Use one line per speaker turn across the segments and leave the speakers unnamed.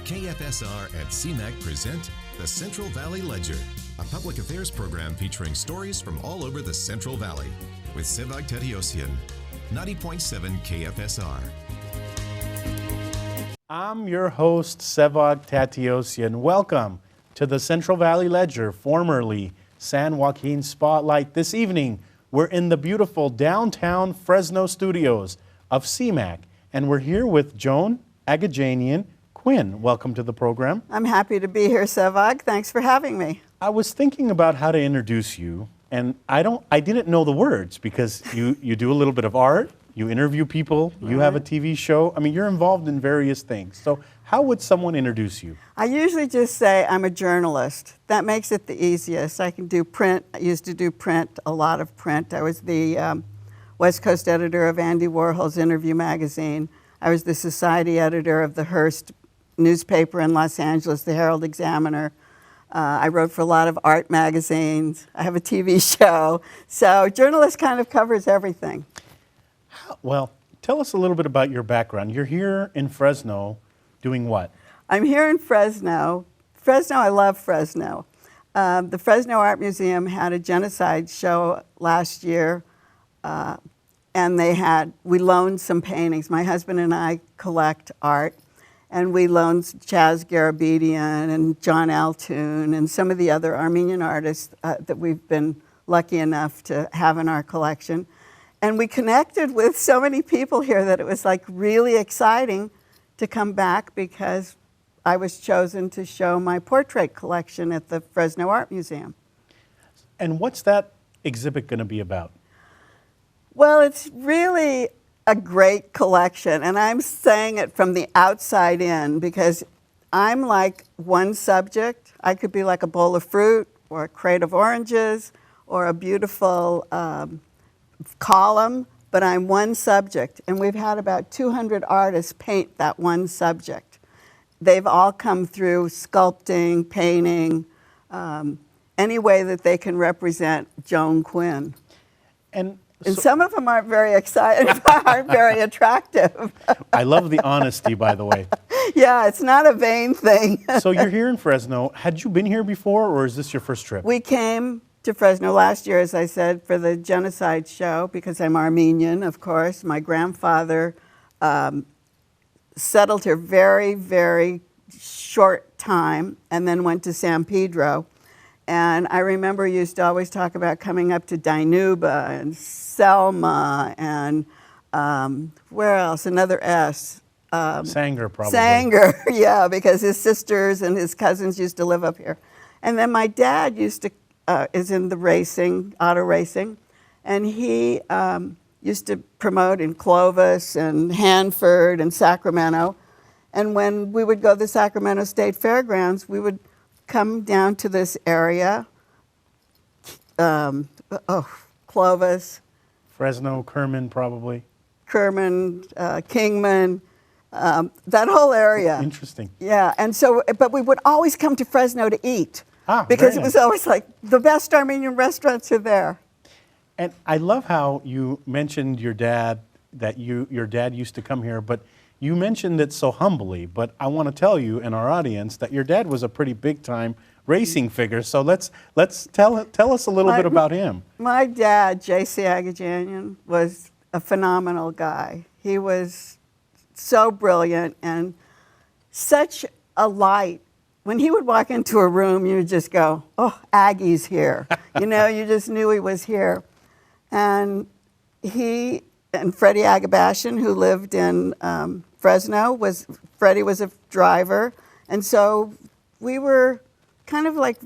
KFSR and CMAC present the Central Valley Ledger, a public affairs program featuring stories from all over the Central Valley with Sevag Tateosian, 90.7 KFSR.
I'm your host, Sevag Tateosian. Welcome to the Central Valley Ledger, formerly San Joaquin Spotlight. This evening, we're in the beautiful downtown Fresno studios of CMAC, and we're here with Joan Agajanian Quinn. Welcome to the program.
I'm happy to be here, Sevag. Thanks for having me.
I was thinking about how to introduce you, and I didn't know the words because you do a little bit of art, you interview people, you have a TV show. I mean, you're involved in various things. So how would someone introduce you?
I usually just say I'm a journalist. That makes it the easiest. I can do print. I used to do print, a lot of print. I was the West Coast editor of Andy Warhol's Interview magazine. I was the society editor of the Hearst newspaper in Los Angeles, the Herald Examiner. I wrote for a lot of art magazines. I have a TV show. So journalist kind of covers everything.
Well, tell us a little bit about your background. You're here in Fresno doing what?
I'm here in Fresno. I love Fresno. The Fresno Art Museum had a genocide show last year, and we loaned some paintings. My husband and I collect art, and we loaned Chaz Garabedian and John Altoon and some of the other Armenian artists that we've been lucky enough to have in our collection. And we connected with so many people here that it was like really exciting to come back because I was chosen to show my portrait collection at the Fresno Art Museum.
And what's that exhibit going to be about?
Well, it's really a great collection, and I'm saying it from the outside in because I'm like one subject. I could be like a bowl of fruit or a crate of oranges or a beautiful column, but I'm one subject, and we've had about 200 artists paint that one subject. They've all come through sculpting, painting, any way that they can represent Joan Quinn. And some of them aren't very excited, aren't very attractive.
I love the honesty, by the way.
Yeah, it's not a vain thing.
So you're here in Fresno. Had you been here before, or is this your first trip?
We came to Fresno last year, as I said, for the genocide show, because I'm Armenian, of course. My grandfather settled here very, very short time and then went to San Pedro. And I remember he used to always talk about coming up to Dinuba and Selma and where else? Another S.
Sanger, probably.
Sanger, yeah, because his sisters and his cousins used to live up here. And then my dad is in the racing, auto racing, and he used to promote in Clovis and Hanford and Sacramento. And when we would go to the Sacramento State Fairgrounds, we would come down to this area, Clovis.
Fresno, Kerman, probably.
Kerman, Kingman, that whole area.
Interesting.
Yeah, and so, but we would always come to Fresno to eat.
Nice.
Because it was always like the best Armenian restaurants are there.
And I love how you mentioned your dad, that your dad used to come here, but you mentioned it so humbly. But I want to tell you and our audience that your dad was a pretty big-time racing figure. So let's tell us a little bit about him. My
dad, JC Agajanian, was a phenomenal guy. He was so brilliant and such a light. When he would walk into a room, you would just go, oh, Aggie's here. You know, you just knew he was here. And he and Freddie Agabashian, who lived in Fresno, Freddie was a driver. And so we were kind of like,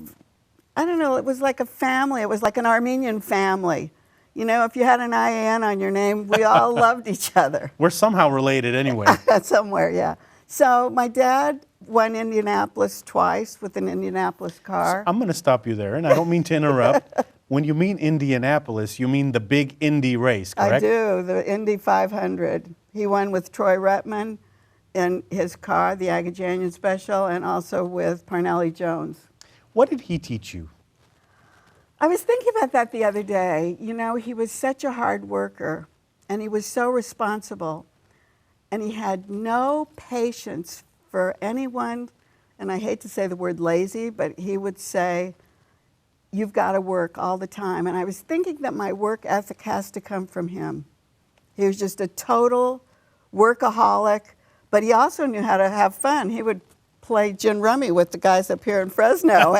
I don't know, it was like a family. It was like an Armenian family. You know, if you had an IAN on your name, we all loved each other.
We're somehow related anyway.
Somewhere, yeah. So my dad won Indianapolis twice with an Indianapolis car.
I'm going to stop you there, and I don't mean to interrupt. When you mean Indianapolis, you mean the big Indy race, correct?
I do, the Indy 500. He won with Troy Ruttman in his car, the Agajanian Special, and also with Parnelli Jones.
What did he teach you?
I was thinking about that the other day. You know, he was such a hard worker, and he was so responsible, and he had no patience for anyone, and I hate to say the word lazy, but he would say, you've got to work all the time. And I was thinking that my work ethic has to come from him. He was just a total workaholic, but he also knew how to have fun. He would play gin rummy with the guys up here in Fresno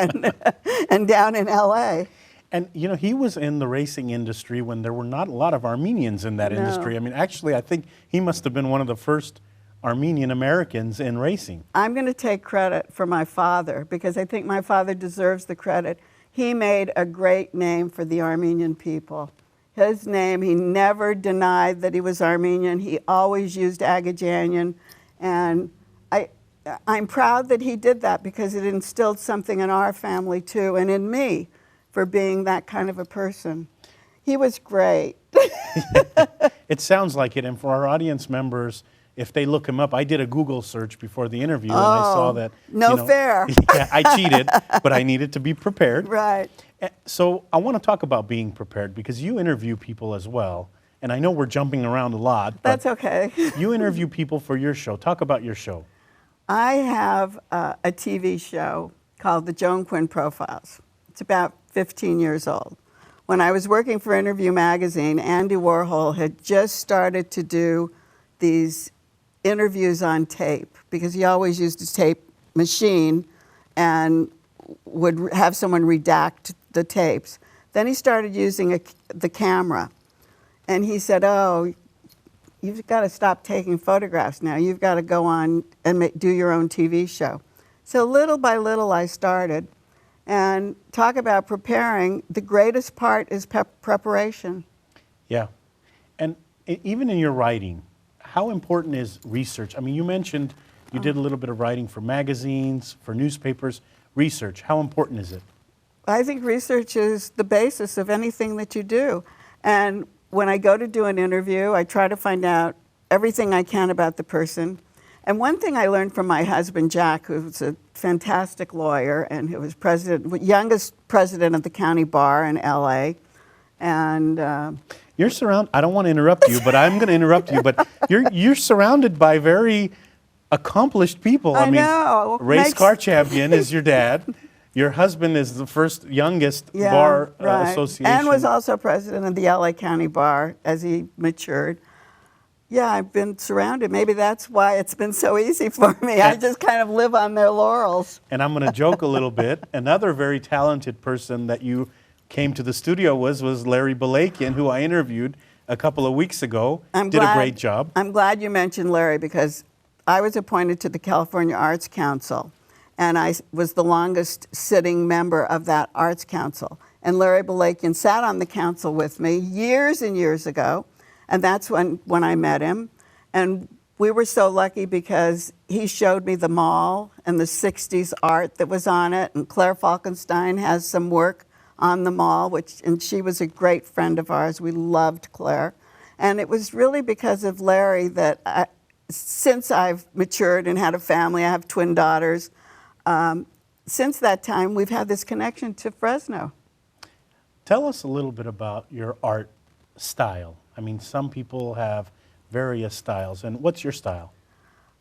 and down in LA.
And you know, he was in the racing industry when there were not a lot of Armenians in that industry. I mean, actually, I think he must have been one of the first Armenian Americans in racing.
I'm going to take credit for my father because I think my father deserves the credit. He made a great name for the Armenian people. His name, he never denied that he was Armenian. He always used Agajanian. And I'm proud that he did that because it instilled something in our family too, and in me, for being that kind of a person. He was great.
It sounds like it. And for our audience members, if they look him up, I did a Google search before the interview, and I saw that.
No fair.
Yeah, I cheated, but I needed to be prepared.
Right.
So I want to talk about being prepared because you interview people as well. And I know we're jumping around a lot. But
that's okay.
You interview people for your show. Talk about your show.
I have a TV show called The Joan Quinn Profiles. It's about 15 years old. When I was working for Interview Magazine, Andy Warhol had just started to do these interviews on tape because he always used a tape machine and would have someone redact the tapes. Then he started using the camera. And he said, oh, you've got to stop taking photographs now. You've got to go on and do your own TV show. So little by little I started. And talk about preparing, the greatest part is preparation.
Yeah. And even in your writing, how important is research? I mean, you mentioned you did a little bit of writing for magazines, for newspapers. Research, how important is it?
I think research is the basis of anything that you do. And when I go to do an interview, I try to find out everything I can about the person. And one thing I learned from my husband, Jack, who's a fantastic lawyer and who was youngest president of the county bar in LA. And
you're surrounded, I don't want to interrupt you, but I'm going to interrupt you, but you're surrounded by very accomplished people.
I know.
Race car champion is your dad. Your husband is the first youngest bar association.
And was also president of the LA County Bar as he matured. Yeah, I've been surrounded. Maybe that's why it's been so easy for me. I just kind of live on their laurels. And
I'm going to joke a little bit. Another very talented person that you came to the studio was Larry Balakian, who I interviewed a couple of weeks ago. Did a great job.
I'm glad you mentioned Larry because I was appointed to the California Arts Council. And I was the longest sitting member of that Arts Council. And Larry Balakian sat on the council with me years and years ago. And that's when I met him. And we were so lucky because he showed me the mall and the 60s art that was on it. And Claire Falkenstein has some work on the mall, and she was a great friend of ours. We loved Claire. And it was really because of Larry that since I've matured and had a family, I have twin daughters, since that time, we've had this connection to Fresno.
Tell us a little bit about your art style. I mean, some people have various styles. And what's your style?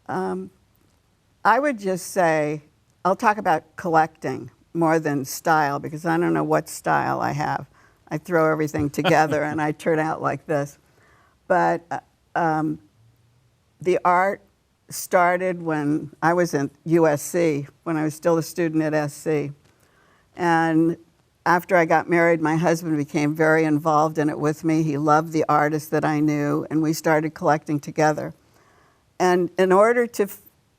I would just say, I'll talk about collecting more than style because I don't know what style I have. I throw everything together and I turn out like this. But the art started when I was in USC, when I was still a student at SC. And after I got married, my husband became very involved in it with me. He loved the artists that I knew, and we started collecting together. And in order to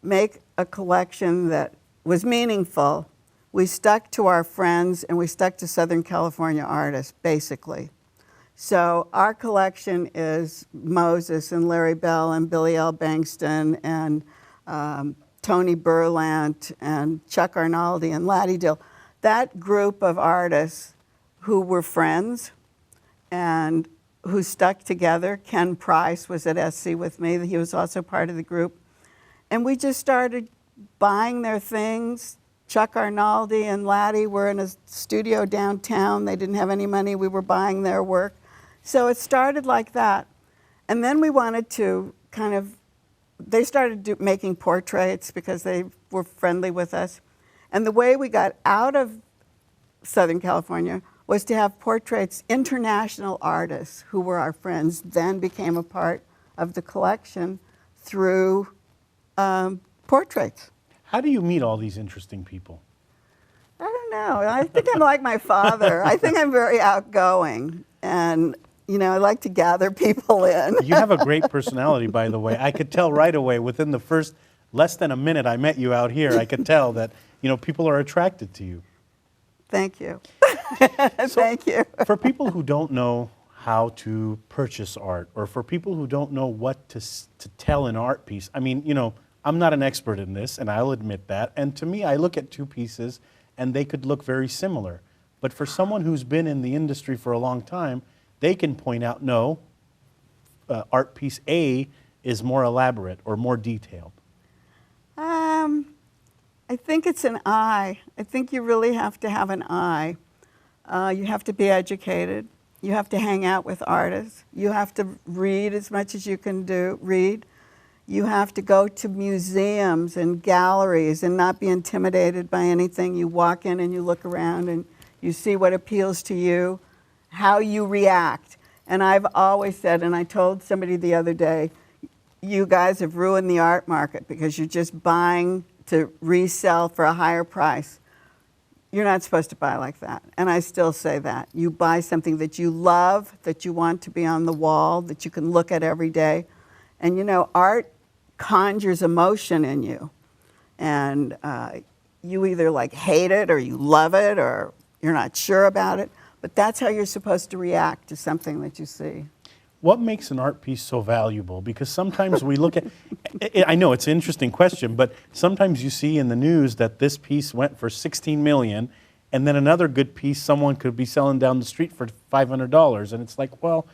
make a collection that was meaningful, we stuck to our friends and we stuck to Southern California artists, basically. So our collection is Moses and Larry Bell and Billy L. Bankston and Tony Berlant and Chuck Arnaldi and Laddie Dill. That group of artists who were friends and who stuck together. Ken Price was at SC with me. He was also part of the group. And we just started buying their things. Chuck Arnaldi and Laddie were in a studio downtown. They didn't have any money. We were buying their work. So it started like that. And then we wanted to kind of they started making portraits because they were friendly with us. And the way we got out of Southern California was to have portraits. International artists who were our friends then became a part of the collection through portraits.
How do you meet all these interesting people?
I don't know. I think I'm like my father. I think I'm very outgoing, and I like to gather people in.
You have a great personality, by the way. I could tell right away within the first less than a minute I met you out here. I could tell that people are attracted to you.
Thank you. Thank you.
For people who don't know how to purchase art, or for people who don't know what to tell an art piece, I mean, I'm not an expert in this, and I'll admit that. And to me, I look at two pieces, and they could look very similar. But for someone who's been in the industry for a long time, they can point out, no, art piece A is more elaborate or more detailed.
I think it's an eye. I think you really have to have an eye. You have to be educated. You have to hang out with artists. You have to read as much as you can read. You have to go to museums and galleries and not be intimidated by anything. You walk in and you look around and you see what appeals to you, how you react. And I've always said, and I told somebody the other day, you guys have ruined the art market because you're just buying to resell for a higher price. You're not supposed to buy like that. And I still say that. You buy something that you love, that you want to be on the wall, that you can look at every day. And art conjures emotion in you. And you either hate it or you love it or you're not sure about it. But that's how you're supposed to react to something that you see.
What makes an art piece so valuable? Because sometimes we look at, I know it's an interesting question, but sometimes you see in the news that this piece went for $16 million, and then another good piece someone could be selling down the street for $500. And it's like, well,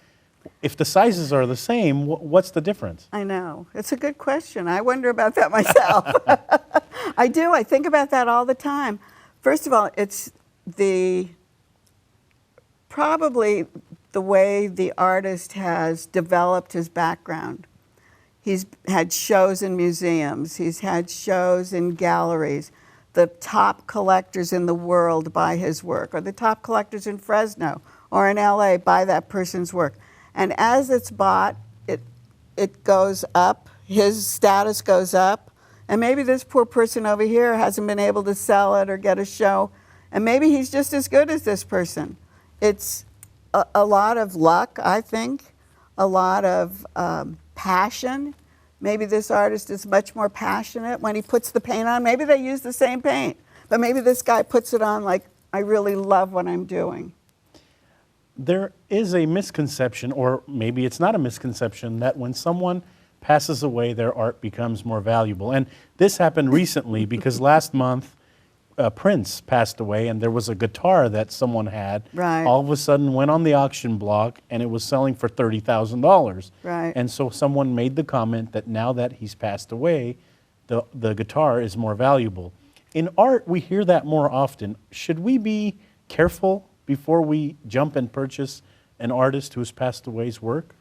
if the sizes are the same, what's the difference? I
know. It's a good question. I wonder about that myself. I do. I think about that all the time. First of all, it's probably the way the artist has developed his background. He's had shows in museums. He's had shows in galleries. The top collectors in the world buy his work, or the top collectors in Fresno or in LA buy that person's work. And as it's bought, it goes up, his status goes up, and maybe this poor person over here hasn't been able to sell it or get a show, and maybe he's just as good as this person. It's a lot of luck, I think, a lot of passion. Maybe this artist is much more passionate when he puts the paint on. Maybe they use the same paint, but maybe this guy puts it on like, I really love what I'm doing.
There is a misconception, or maybe it's not a misconception, that when someone passes away, their art becomes more valuable. And this happened recently because last month, Prince passed away, and there was a guitar that someone had.
Right.
All of a sudden went on the auction block, and it was selling for $30,000.
Right.
And so someone made the comment that now that he's passed away, the guitar is more valuable. In art, we hear that more often. Should we be careful before we jump and purchase an artist who's passed away's work?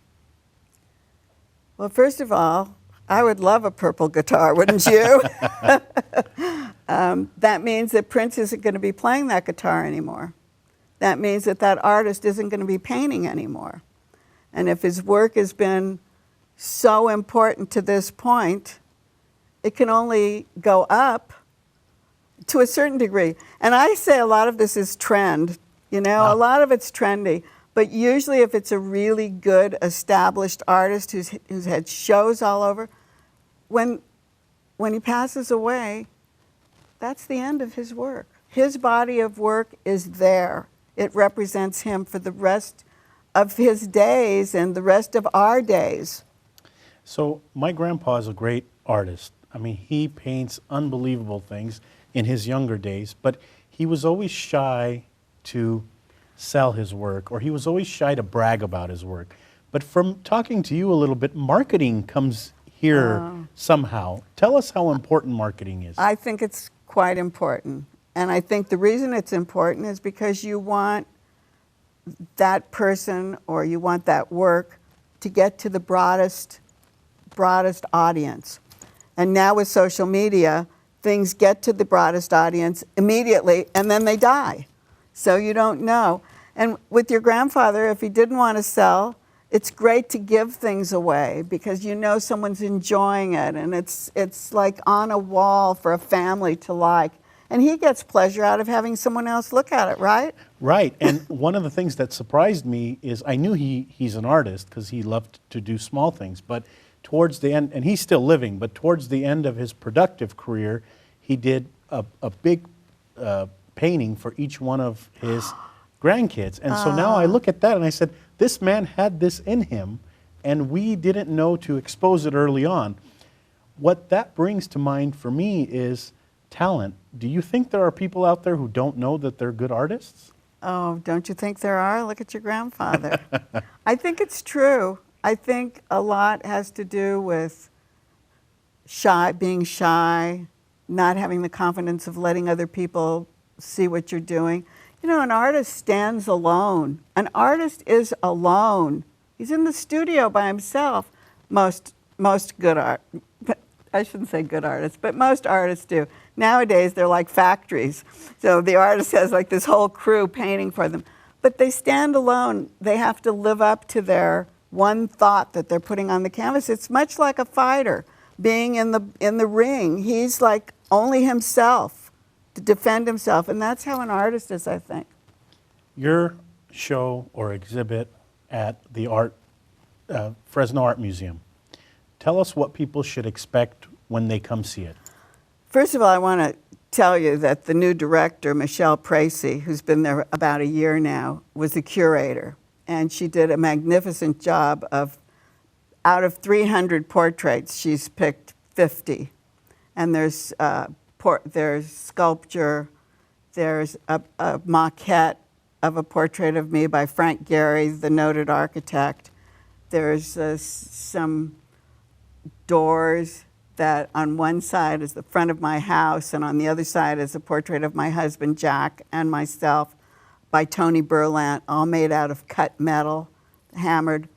Well, first of all, I would love a purple guitar, wouldn't you? That means that Prince isn't going to be playing that guitar anymore. That means that that artist isn't going to be painting anymore. And if his work has been so important to this point, it can only go up to a certain degree. And I say a lot of this is trend. A lot of it's trendy. But usually if it's a really good, established artist who's had shows all over, when he passes away, that's the end of his work. His body of work is there. It represents him for the rest of his days and the rest of our days.
So my grandpa is a great artist. I mean, he paints unbelievable things in his younger days, but he was always shy to sell his work, or he was always shy to brag about his work. But from talking to you a little bit, marketing comes here somehow. Tell us how important marketing is.
I think it's quite important. And I think the reason it's important is because you want that person or you want that work to get to the broadest broadest audience. And now with social media, things get to the broadest audience immediately, and then they die. So you don't know. And with your grandfather, if he didn't want to sell, it's great to give things away because you know someone's enjoying it, and it's like on a wall for a family to like. And he gets pleasure out of having someone else look at it, right?
Right. And one of the things that surprised me is I knew he's an artist because he loved to do small things, but towards the end, and he's still living, but towards the end of his productive career, he did a big painting for each one of his grandkids. And so now I look at that and I said, this man had this in him, and we didn't know to expose it early on. What that brings to mind for me is talent. Do you think there are people out there who don't know that they're good artists?
Oh, don't you think there are? Look at your grandfather. I think it's true. I think a lot has to do with being shy, not having the confidence of letting other people see what you're doing. You know, an artist stands alone. An artist is alone. He's in the studio by himself. Most good art, I shouldn't say good artists, but most artists do. Nowadays, they're like factories. So the artist has like this whole crew painting for them. But they stand alone. They have to live up to their one thought that they're putting on the canvas. It's much like a fighter being in the ring. He's like only himself to defend himself. And that's how an artist is, I think.
Your show or exhibit at the Fresno Art Museum. Tell us what people should expect when they come see it.
First of all, I want to tell you that the new director, Michelle Pracy, who's been there about a year now, was the curator. And she did a magnificent job of, out of 300 portraits, she's picked 50. And there's sculpture, there's a maquette of a portrait of me by Frank Gehry, the noted architect. There's some doors that on one side is the front of my house, and on the other side is a portrait of my husband, Jack, and myself by Tony Berlant, all made out of cut metal, hammered.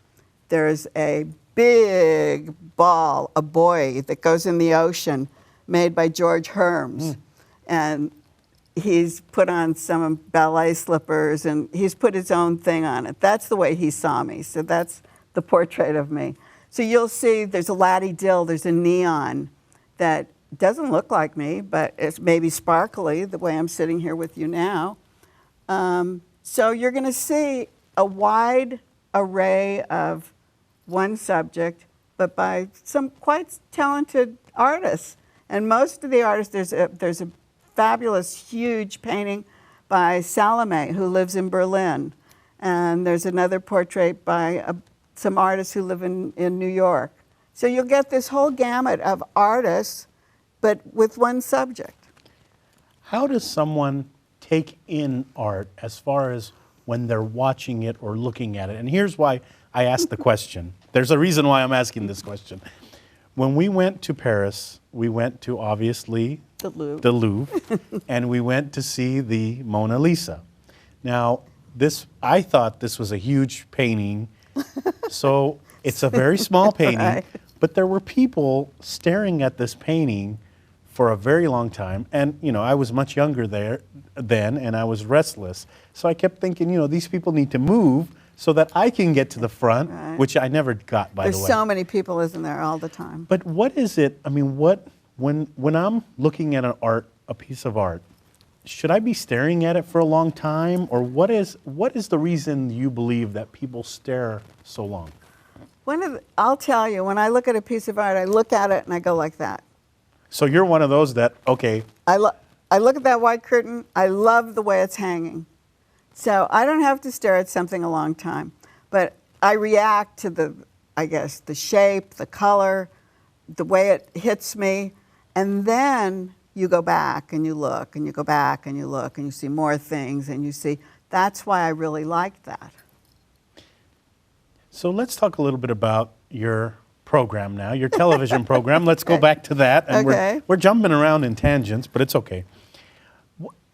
There's a big ball, a buoy that goes in the ocean, made by George Herms. And he's put on some ballet slippers, and he's put his own thing on it. That's the way he saw me, so that's the portrait of me. So you'll see there's a laddie-dill, there's a neon that doesn't look like me, but it's maybe sparkly, the way I'm sitting here with you now. So you're going to see a wide array of one subject, but by some quite talented artists. And most of the artists, there's a fabulous, huge painting by Salome, who lives in Berlin. And there's another portrait by some artists who live in New York. So you'll get this whole gamut of artists, but with one subject.
How does someone take in art as far as when they're watching it or looking at it? And here's why I asked the question. There's a reason why I'm asking this question. When we went to Paris, we went to, obviously, the Louvre, and we went to see the Mona Lisa. Now, I thought this was a huge painting, so it's a very small painting, right. But there were people staring at this painting for a very long time, and I was much younger then, and I was restless. So I kept thinking, these people need to move so that I can get to the front, right. Which I never got, by the way.
There's so many people, isn't there, all the time.
But what is it, when I'm looking at a piece of art, should I be staring at it for a long time, or what is the reason you believe that people stare so long?
I'll tell you, when I look at a piece of art, I look at it and I go like that.
So you're one of those that, okay.
I look at that white curtain, I love the way it's hanging. So I don't have to stare at something a long time, but I react to the shape, the color, the way it hits me, and then you go back and you look, and you go back and you look, and you see more things, and you see, that's why I really like that.
So let's talk a little bit about your program now, your television program. Let's go back to that. And
okay.
We're jumping around in tangents, but it's okay.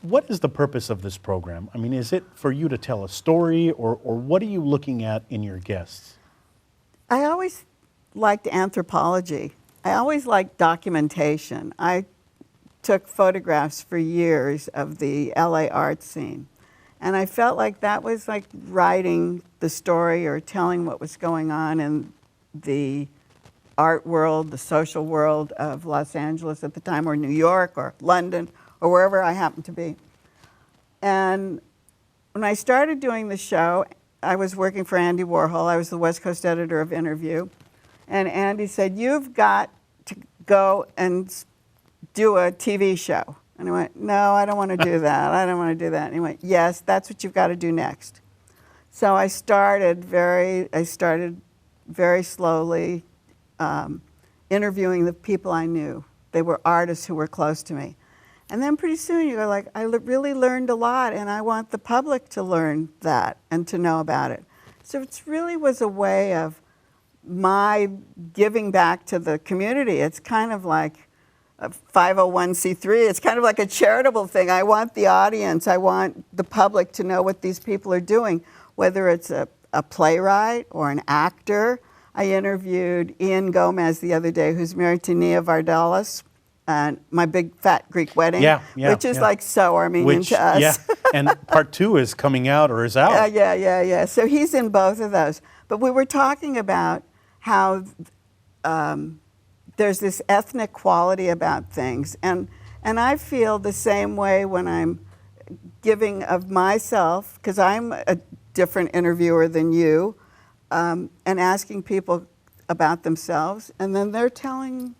What is the purpose of this program? I mean, is it for you to tell a story, or what are you looking at in your guests?
I always liked anthropology. I always liked documentation. I took photographs for years of the LA art scene. And I felt like that was like writing the story or telling what was going on in the art world, the social world of Los Angeles at the time, or New York, or London, or wherever I happened to be. And when I started doing the show, I was working for Andy Warhol. I was the West Coast editor of Interview. And Andy said, "You've got to go and do a TV show." And I went, "No, I don't want to do that. I don't want to do that." And he went, "Yes, that's what you've got to do next." So I started very slowly interviewing the people I knew. They were artists who were close to me. And then pretty soon you go like, I really learned a lot, and I want the public to learn that and to know about it. So it really was a way of my giving back to the community. It's kind of like a 501c3. It's kind of like a charitable thing. I want the audience, I want the public to know what these people are doing, whether it's a playwright or an actor. I interviewed Ian Gomez the other day, who's married to Nia Vardalos, and My Big Fat Greek Wedding, which is like so Armenian to us.
Yeah, and part 2 is coming out or is out.
Yeah. So he's in both of those. But we were talking about how there's this ethnic quality about things. And I feel the same way when I'm giving of myself, because I'm a different interviewer than you, and asking people about themselves, and then they're telling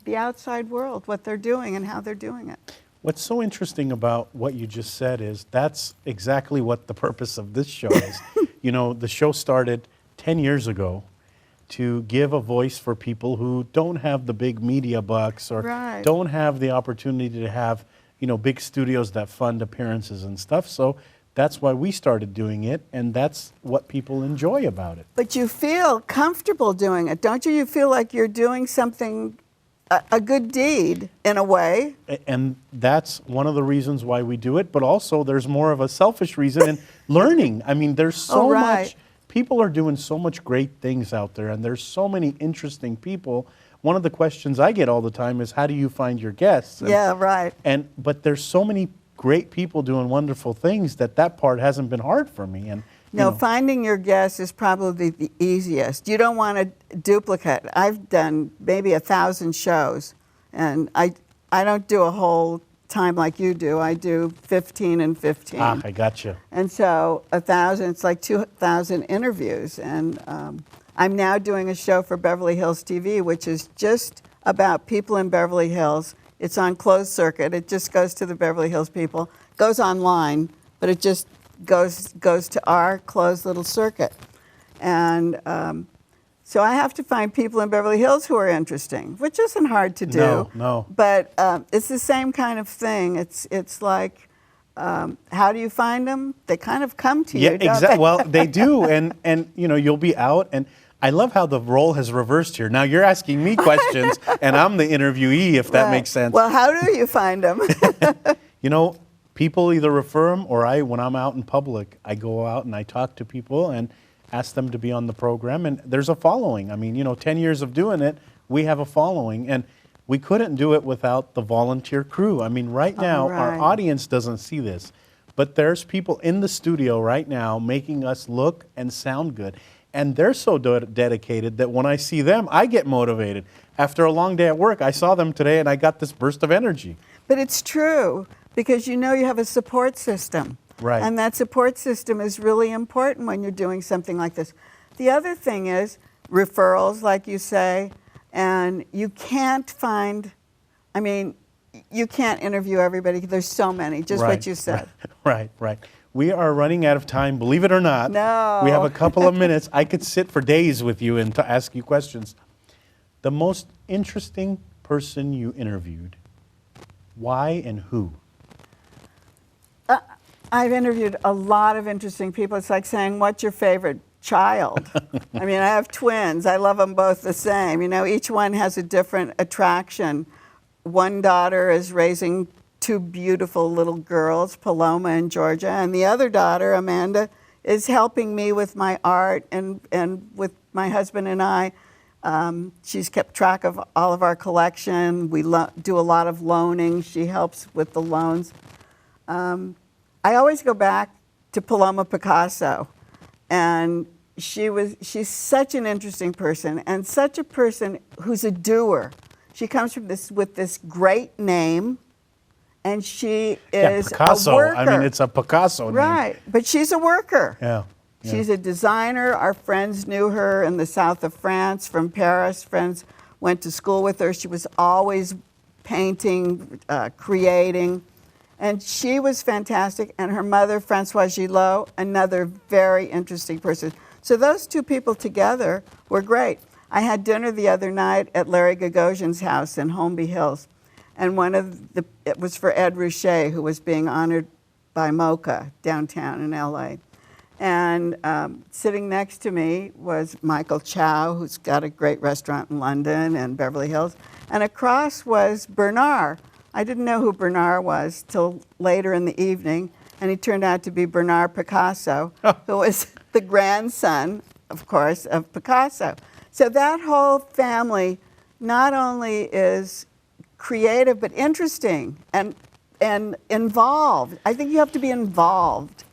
the outside world what they're doing and how they're doing it.
What's so interesting about what you just said is that's exactly what the purpose of this show is. You know, the show started 10 years ago to give a voice for people who don't have the big media bucks or don't have the opportunity to have, you know, big studios that fund appearances and stuff. So that's why we started doing it, and that's what people enjoy about it.
But you feel comfortable doing it, don't you? You feel like you're doing something, a good deed in a way.
And that's one of the reasons why we do it, but also there's more of a selfish reason in learning. I mean, there's so much, people are doing so much great things out there, and there's so many interesting people. One of the questions I get all the time is, how do you find your guests? And, but there's so many great people doing wonderful things that part hasn't been hard for me. And
no, finding your guests is probably the easiest. You don't want to duplicate. I've done maybe 1,000 shows, and I don't do a whole time like you do. I do 15 and 15.
Ah, I gotcha.
And so 1,000, it's like 2,000 interviews. And I'm now doing a show for Beverly Hills TV, which is just about people in Beverly Hills. It's on closed circuit. It just goes to the Beverly Hills people. Goes online, but it just goes to our closed little circuit. And so I have to find people in Beverly Hills who are interesting, which isn't hard to do.
No.
But it's the same kind of thing. It's like, how do you find them? They kind of come to you.
Yeah, exactly. Well, they do, and you know, you'll be out, and I love how the role has reversed here. Now you're asking me questions, and I'm the interviewee, if that makes sense.
Well, how do you find them?
You know, people either refer them, or when I'm out in public, I go out and I talk to people and ask them to be on the program, and there's a following. I mean, you know, 10 years of doing it, we have a following, and we couldn't do it without the volunteer crew. I mean, right now, our audience doesn't see this, but there's people in the studio right now making us look and sound good. And they're so dedicated that when I see them, I get motivated. After a long day at work, I saw them today and I got this burst of energy.
But it's true, because you know you have a support system.
Right.
And that support system is really important when you're doing something like this. The other thing is referrals, like you say, and you can't find, I mean, you can't interview everybody. There's so many, just what you said.
Right. We are running out of time, believe it or not.
No.
We have a couple of minutes. I could sit for days with you and to ask you questions. The most interesting person you interviewed, why and who?
I've interviewed a lot of interesting people. It's like saying, what's your favorite child? I mean, I have twins. I love them both the same. You know, each one has a different attraction. One daughter is raising 2 beautiful little girls, Paloma and Georgia, and the other daughter, Amanda, is helping me with my art and with my husband and I. She's kept track of all of our collection. We do a lot of loaning. She helps with the loans. I always go back to Paloma Picasso, and she's such an interesting person, and such a person who's a doer. She comes from with this great name, and she is
Picasso.
a worker.
I mean, it's a Picasso name.
Right, but she's a worker.
Yeah.
She's a designer. Our friends knew her in the south of France, from Paris. Friends went to school with her. She was always painting, creating, and she was fantastic. And her mother, Francoise Gillot, another very interesting person. So those two people together were great. I had dinner the other night at Larry Gagosian's house in Holmby Hills, and it was for Ed Ruscha, who was being honored by MoCA downtown in LA. And sitting next to me was Michael Chow, who's got a great restaurant in London and Beverly Hills. And across was Bernard. I didn't know who Bernard was till later in the evening, and he turned out to be Bernard Picasso, who was the grandson, of course, of Picasso. So that whole family not only is creative, but interesting and involved. I think you have to be involved.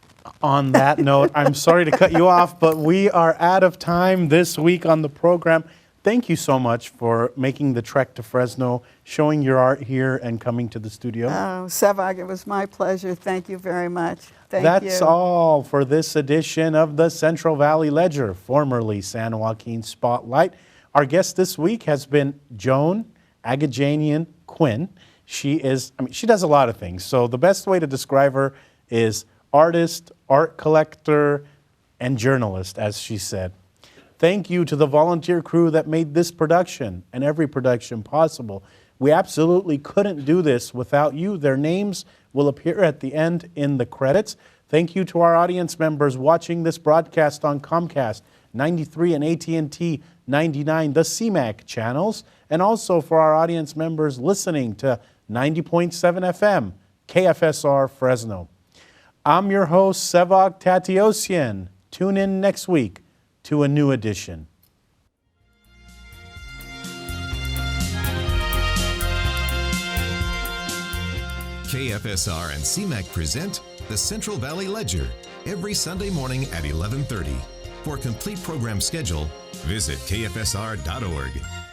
On that note, I'm sorry to cut you off, but we are out of time this week on the program. Thank you so much for making the trek to Fresno, showing your art here, and coming to the studio.
Oh, Sevag, it was my pleasure. Thank you very much. Thank you.
That's all for this edition of the Central Valley Ledger, formerly San Joaquin Spotlight. Our guest this week has been Joan Agajanian Quinn. She does a lot of things. So the best way to describe her is artist, art collector, and journalist, as she said. Thank you to the volunteer crew that made this production and every production possible. We absolutely couldn't do this without you. Their names will appear at the end in the credits. Thank you to our audience members watching this broadcast on Comcast 93 and AT&T 99, the CMAC channels, and also for our audience members listening to 90.7 FM, KFSR Fresno. I'm your host, Sevag Tateosian. Tune in next week to a new edition.
KFSR and CMAC present the Central Valley Ledger every Sunday morning at 11:30. For a complete program schedule, visit kfsr.org.